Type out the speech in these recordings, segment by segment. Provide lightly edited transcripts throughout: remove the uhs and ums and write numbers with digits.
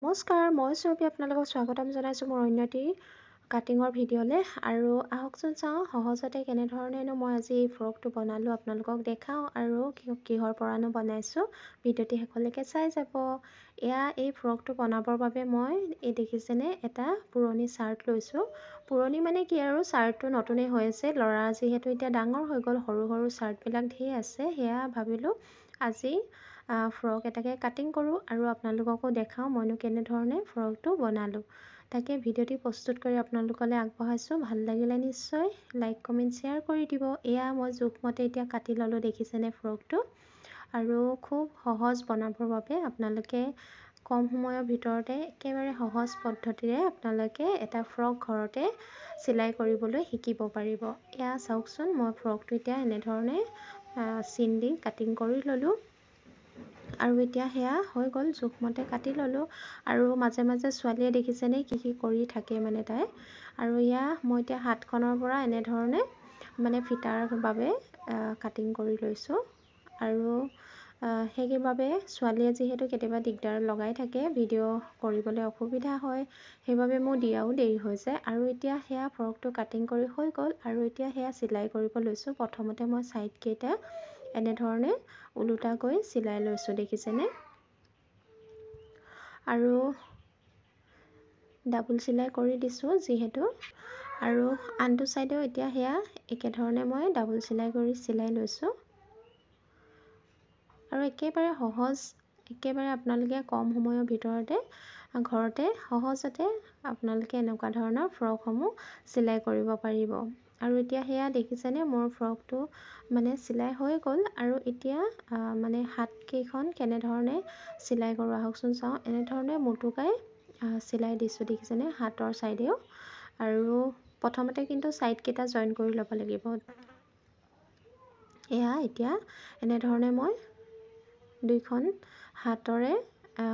নমস্কাৰ, মই সুৰভি আপোনালোকক স্বাগতম জনাইছোঁ মোৰ অন্য এটি কাটিঙৰ ভিডিঅ'লৈ। আৰু আহকচোন চাওঁ সহজতে কেনেধৰণেনো মই আজি এই ফ্ৰকটো বনালোঁ আপোনালোকক দেখাওঁ আৰু কিহৰ পৰানো বনাইছোঁ। ভিডিঅ'টি শেষলৈকে চাই যাব। এই ফ্ৰকটো বনাবৰ বাবে মই দেখিছেনে এটা পুৰণি চাৰ্ট লৈছোঁ। পুৰণি মানে কি আৰু চাৰ্টটো নতুনেই হৈ আছে, ল'ৰা যিহেতু এতিয়া ডাঙৰ হৈ গ'ল, সৰু সৰু চাৰ্টবিলাক ধেৰ আছে, সেয়া ভাবিলোঁ আজি ফ্ৰক এটাকে কাটিং কৰোঁ আৰু আপোনালোককো দেখাওঁ মইনো কেনেধৰণে ফ্ৰকটো বনালোঁ। তাকে ভিডিঅ'টি প্ৰস্তুত কৰি আপোনালোকলৈ আগবঢ়াইছোঁ। ভাল লাগিলে নিশ্চয় লাইক কমেণ্ট শ্বেয়াৰ কৰি দিব। মই জোখমতে এতিয়া কাটি ল'লোঁ, দেখিছেনে ফ্ৰকটো। আৰু খুব সহজ বনাবৰ বাবে আপোনালোকে কম সময়ৰ ভিতৰতে একেবাৰে সহজ পদ্ধতিৰে আপোনালোকে এটা ফ্ৰক ঘৰতে চিলাই কৰিবলৈ শিকিব পাৰিব। চাওকচোন, মই ফ্ৰকটো এতিয়া এনেধৰণে চিন দি কাটিং কৰি ল'লোঁ আৰু এতিয়া সেয়া হৈ গ'ল, জোখমতে কাটি ল'লোঁ। আৰু মাজে মাজে ছোৱালীয়ে দেখিছেনে কি কৰি থাকে মানে তাই। আৰু মই এতিয়া হাতখনৰ পৰা এনেধৰণে মানে ফিটাৰ বাবে কাটিং কৰি লৈছোঁ। আৰু সেইবাবে ছোৱালীয়ে যিহেতু কেতিয়াবা দিগদাৰ লগাই থাকে, ভিডিঅ' কৰিবলৈ অসুবিধা হয়, সেইবাবে মোৰ দিয়াও দেৰি হৈ যায়। আৰু এতিয়া সেয়া ফ্ৰকটো কাটিং কৰি হৈ গ'ল আৰু এতিয়া সেয়া চিলাই কৰিব লৈছোঁ। প্ৰথমতে মই ছাইডকেইটা এনেধৰণে ওলোটাকৈ চিলাই লৈছোঁ, দেখিছেনে। আৰু ডাবুল চিলাই কৰি দিছোঁ যিহেতু, আৰু আনটো ছাইডেও এতিয়া সেয়া একেধৰণে মই ডাবুল চিলাই কৰি চিলাই লৈছোঁ। আৰু একেবাৰে সহজ, একেবাৰে আপোনালোকে কম সময়ৰ ভিতৰতে ঘৰতে সহজতে আপোনালোকে এনেকুৱা ধৰণৰ ফ্ৰকসমূহ চিলাই কৰিব পাৰিব। আৰু এতিয়া সেয়া দেখিছেনে মোৰ ফ্ৰকটো মানে চিলাই হৈ গ'ল। আৰু এতিয়া মানে হাতকেইখন কেনেধৰণে চিলাই কৰোঁ আহকচোন চাওঁ। এনেধৰণে মুটুকাই চিলাই দিছোঁ, দেখিছেনে হাতৰ ছাইডেও। আৰু প্ৰথমতে কিন্তু ছাইডকেইটা জইন কৰি ল'ব লাগিব। এতিয়া এনেধৰণে মই দুইখন হাতৰে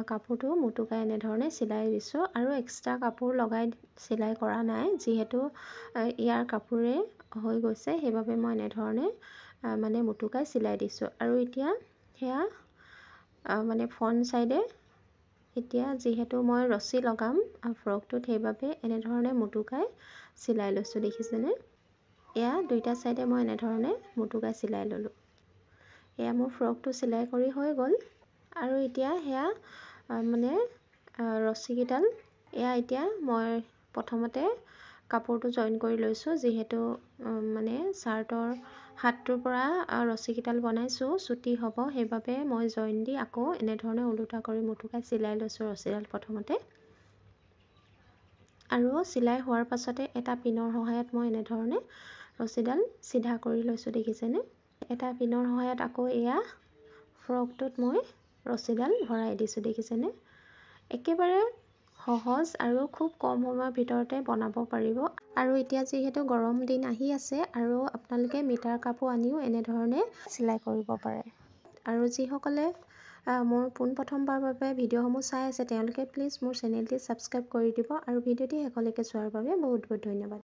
কাপোৰটো মুটুকাই এনেধৰণে চিলাই দিছোঁ। আৰু এক্সট্ৰা কাপোৰ লগাই চিলাই কৰা নাই, যিহেতু ইয়াৰ কাপোৰে হৈ গৈছে, সেইবাবে মই এনেধৰণে মানে মুটুকাই চিলাই দিছোঁ। আৰু এতিয়া সেয়া মানে ফ্ৰণ্ট ছাইডে এতিয়া যিহেতু মই ৰছী লগাম ফ্ৰকটোত, সেইবাবে এনেধৰণে মুটুকাই চিলাই লৈছোঁ, দেখিছেনে। দুইটা ছাইডে মই এনেধৰণে মুটুকাই চিলাই ল'লোঁ। মোৰ ফ্ৰকটো চিলাই কৰি হৈ গ'ল। আৰু এতিয়া সেয়া মানে ৰছীকেইডাল এতিয়া মই প্ৰথমতে কাপোৰটো জইন কৰি লৈছোঁ, যিহেতু মানে চাৰ্টৰ হাতটোৰ পৰা ৰছীকেইডাল বনাইছোঁ, চুটি হ'ব, সেইবাবে মই জইন দি আকৌ এনেধৰণে ওলোটা কৰি মুটুকাই চিলাই লৈছোঁ ৰছীডাল প্ৰথমতে। আৰু চিলাই হোৱাৰ পাছতে এটা পিনৰ সহায়ত মই এনেধৰণে ৰছীডাল চিধা কৰি লৈছোঁ, দেখিছেনে। এটা পিনৰ সহায়ত আকৌ ফ্ৰকটোত মই ৰছীডাল ভৰাই দিছোঁ, দেখিছেনে। একেবাৰে সহজ আৰু খুব কম সময়ৰ ভিতৰতে বনাব পাৰিব। আৰু এতিয়া যিহেতু গৰম দিন আহি আছে, আৰু আপোনালোকে মিটাৰ কাপোৰ আনিও এনেধৰণে চিলাই কৰিব পাৰে। আৰু যিসকলে মোৰ পোনপ্ৰথমবাৰৰ বাবে ভিডিঅ'সমূহ চাই আছে, তেওঁলোকে প্লিজ মোৰ চেনেলটি ছাবস্ক্ৰাইব কৰি দিব। আৰু ভিডিঅ'টি শেষলৈকে চোৱাৰ বাবে বহুত বহুত ধন্যবাদ।